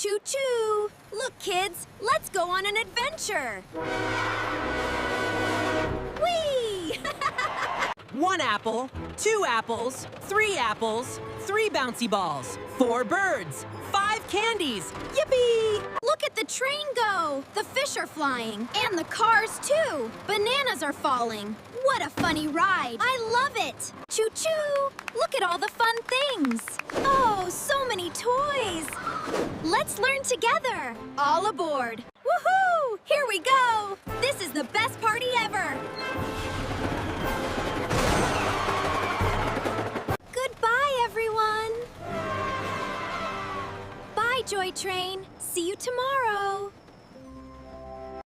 Choo-choo! Look, kids, let's go on an adventure! Whee! 1 apple, 2 apples, 3 apples, 3 bouncy balls, 4 birds, 5 candies. Yippee! Look at the train go! The fish are flying, and the cars, too! Bananas are falling. What a funny ride! I love it! Choo-choo! Look at all the fun things! Oh, so many toys! Let's learn together! All aboard! Woohoo! Here we go! This is the best party ever! Goodbye, everyone! Bye, Joy Train! See you tomorrow!